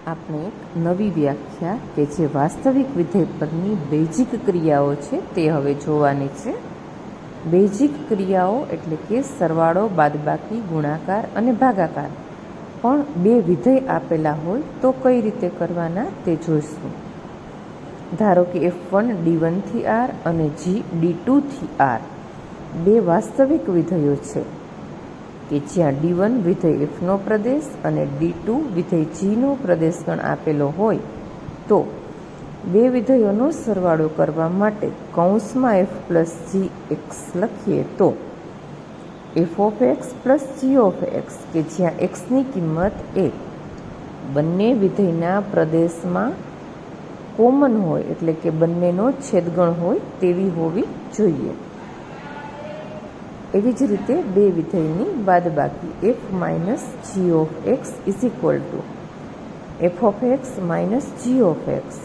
આપણે એક નવી વ્યાખ્યા કે જે વાસ્તવિક વિધેય પરની બેઝિક ક્રિયાઓ છે તે હવે જોવાની છે. બેઝિક ક્રિયાઓ એટલે કે સરવાળો, બાદબાકી, ગુણાકાર અને ભાગાકાર પણ બે વિધેય આપેલા હોય તો કઈ રીતે કરવાના તે જોઈશું. ધારો કે F1 D1 થી R અને G D2 થી R બે વાસ્તવિક વિધેયો છે કે જ્યાં D1 વિધેય Fનો પ્રદેશ અને D2 વિધેય Gનો પ્રદેશ ગણ આપેલો હોય તો બે વિધેયોનો સરવાળો કરવા માટે કૌંસમાં F પ્લસ Gx લખીએ તો f of x plus g of x કે જ્યાં એક્સની કિંમત એ બંને વિધેયના પ્રદેશમાં કોમન હોય એટલે કે બંનેનો છેદગણ હોય તેવી હોવી જોઈએ. એવી જ રીતે બે વિધેયની બાદબાકી f minus g of x is equal to f of x minus g of x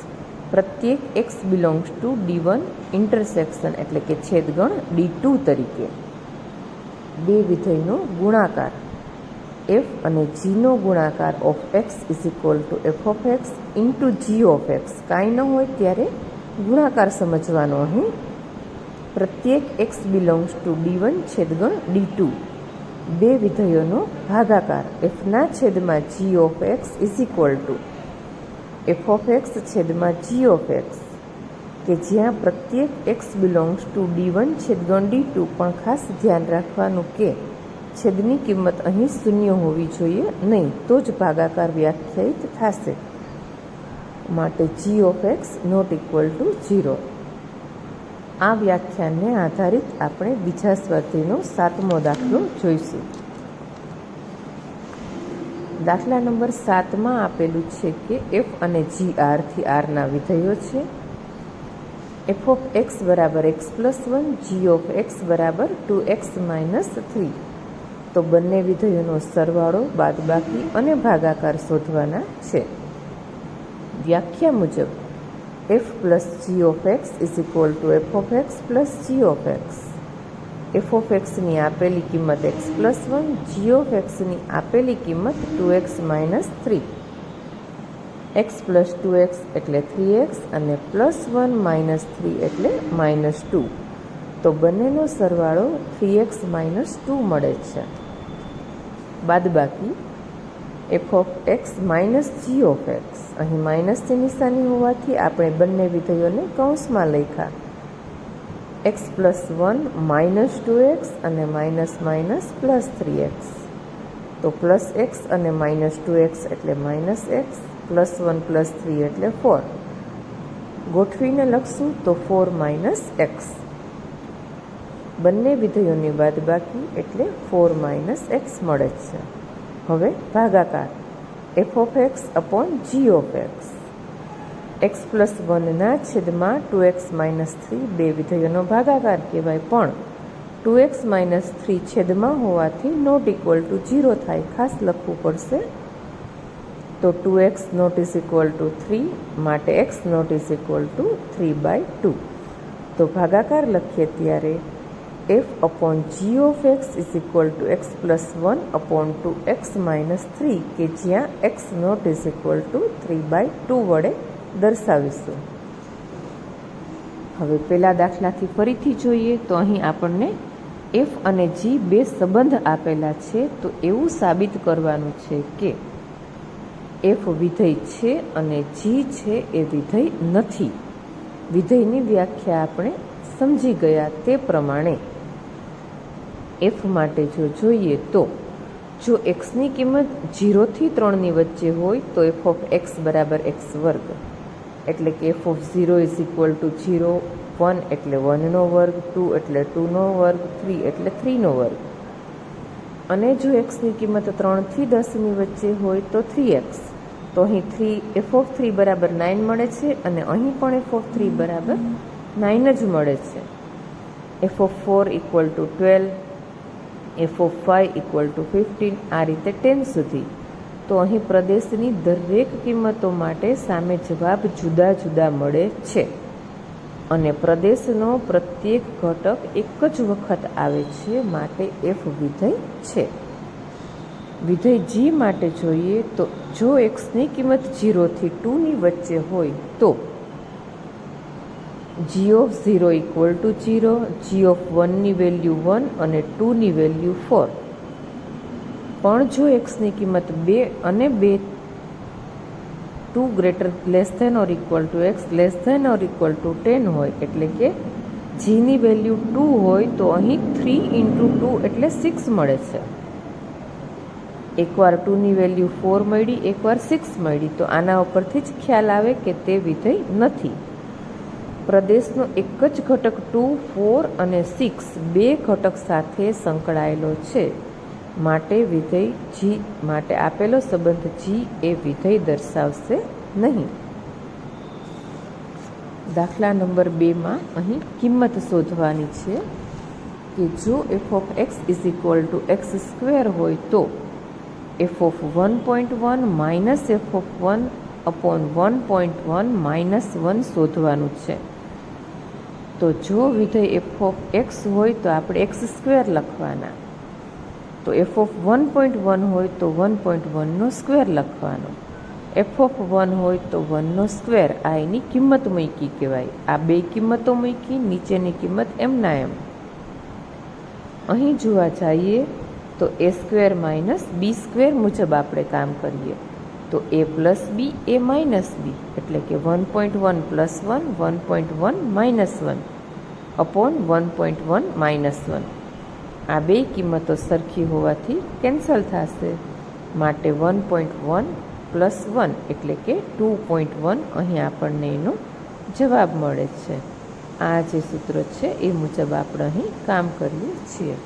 પ્રત્યેક x belongs to D1 intersection એટલે કે છેદગણ D2 તરીકે. બે વિધેયનો ગુણાકાર f અને gનો ગુણાકાર of x is equal to f of x into g of x. કાંઈ ન હોય ત્યારે ગુણાકાર સમજવાનો. અહીં પ્રત્યેક x belongs to D1 છેદગણ D2. બે વિધેયોનો ભાગાકાર એફના છેદમાં g of x is equal to f of x છેદમાં જી ઓફ એક્સ કે જ્યાં પ્રત્યેક x belongs to D1 છેદગણ D2 પણ ખાસ ધ્યાન રાખવાનું કે છેદની કિંમત અહીં શૂન્ય હોવી જોઈએ નહીં, તો જ ભાગાકાર વ્યાખ્યાયિત થશે. માટે g of x not equal to 0. આ વ્યાખ્યાનને આધારિત આપણે બીજા સ્વાધ્યાયનો 7મો દાખલો જોઈશું. દાખલા નંબર 7માં આપેલું છે કે એફ અને જી આર થી આરના વિધેયો છે. એફ ઓફ એક્સ બરાબર x plus 1, g of x બરાબર 2x માઇનસ 3. તો બંને વિધેયોનો સરવાળો, બાદબાકી અને ભાગાકાર શોધવાના છે. વ્યાખ્યા મુજબ f plus g of x is equal to f of x plus g of x. F of એક્સની આપેલી કિંમત એક્સ પ્લસ 1, જી ઓફ એક્સની આપેલી કિંમત 2x minus 3. X plus 2x એટલે 3x અને પ્લસ 1 માઇનસ 3 એટલે માઇનસ 2. તો બંનેનો સરવાળો 3x માઇનસ 2 મળે છે. બાદબાકી f of x minus g of x. અહીં માઇનસની નિશાની હોવાથી આપણે બંને વિધેયોને કૌંસમાં લખ્યા. એક્સ પ્લસ 1 માઇનસ 2x અને માઇનસ માઇનસ પ્લસ 3x. તો પ્લસ એક્સ અને માઇનસ 2x એટલે માઇનસ એક્સ, પ્લસ 1 પ્લસ 3 એટલે 4. ગોઠવીને લખશું તો 4 માઇનસ એક્સ. બંને વિધેયોની બાદબાકી એટલે 4 માઇનસ એક્સ મળે છે. હવે ભાગાકાર f of x upon g of x. X plus 1ના છેદમાં 2x માઇનસ 3 બે વિધેયોનો ભાગાકાર કહેવાય, પણ 2x માઇનસ 3 છેદમાં હોવાથી નોટ ઇક્વલ ટુ 0 થાય, ખાસ લખવું પડશે. તો 2x not is equal two 3 માટે x not is equal to 3/2. તો ભાગાકાર લખીએ ત્યારે f upon g of x is equal to x plus 1 upon 2x minus 3 કે જ્યાં x not is equal to 3/2 વડે દર્શાવીશું. હવે પેલા દાખલાથી ફરીથી જોઈએ તો અહીં આપણને f અને g બે સંબંધ આપેલા છે. તો એવું સાબિત કરવાનું છે કે f વિધેય છે અને g છે એ વિધેય નથી. વિધેયની વ્યાખ્યા આપણે સમજી ગયા તે પ્રમાણે f માટે જો જોઈએ તો જો એક્સની કિંમત 0 થી 3ની વચ્ચે હોય તો એફ ઓફ એક્સ બરાબર એક્સ વર્ગ એટલે કે F of 0 is equal to 0, 1 એટલે 1નો વર્ગ, 2 એટલે 2નો વર્ગ, 3 એટલે 3નો વર્ગ. અને જો એક્સની કિંમત 3 થી 10ની વચ્ચે હોય તો 3x. તો અહીં એફ ઓફ 3 બરાબર 9 મળે છે અને અહીં પણ એફ ઓફ 3 બરાબર 9 જ મળે છે. F of 4 equal to 12, F of 5 equal to 15, આ રીતે 10 સુધી. તો અહીં પ્રદેશની દરેક કિંમતો માટે સામે જવાબ જુદા જુદા મળે છે અને પ્રદેશનો પ્રત્યેક ઘટક એક જ વખત આવે છે, માટે એફ વિધેય છે. વિધેય જી માટે જોઈએ તો જો એક્સની કિંમત 0 થી 2ની વચ્ચે હોય તો g of 0 equal to 0, g of 1ની વેલ્યુ 1 અને 2ની વેલ્યુ 4. પણ જો એક્સની કિંમત 2 અને 2 greater less than or equal to x less than or equal to 10 હોય, એટલે કે જીની વેલ્યુ 2 હોય તો અહીં 3 ઇન્ટુ 2 એટલે 6 મળે છે. એકવાર 2ની વેલ્યુ 4 મળી, એકવાર 6 મળી, તો આના ઉપરથી જ ખ્યાલ આવે કે તે વિધેય નથી. પ્રદેશનો એક જ ઘટક 2, 4 અને 6 બે ઘટક સાથે સંકળાયેલો છે, માટે વિધેય જી માટે આપેલો સંબંધ જી એ વિધેય દર્શાવશે નહીં. દાખલા નંબર 2માં અહીં કિંમત શોધવાની છે કે જો F of x is equal to x square હોય તો F of 1.1 minus F of 1 upon 1.1 minus 1 શોધવાનું છે. તો જો વિધેય એફ ઓફ એક્સ હોય તો આપણે એક્સ સ્ક્વેર લખવાના, તો એફ ઓફ 1.1 હોય તો 1.1નો સ્ક્વેર લખવાનો, એફ ઓફ 1 હોય તો 1નો સ્ક્વેર. આ એની કિંમત મૂકી કહેવાય. આ બે કિંમતો મૂકી, નીચેની કિંમત એમના એમ. અહીં જોવા જઈએ તો એ સ્ક્વેર માઇનસ બી સ્ક્વેર મુજબ આપણે કામ કરીએ તો એ પ્લસ બી એ માઇનસ બી, એટલે કે 1.1 પ્લસ 1 1.1 માઇનસ 1 અપોન 1.1 માઇનસ 1. આ બે કિંમતો સરખી હોવાથી કેન્સલ થશે, માટે 1.1 પ્લસ 1 એટલે કે 2.1 અહીં આપણને એનો જવાબ મળે છે. આ જે સૂત્ર છે એ મુજબ આપણે અહીં કામ કરીએ છીએ.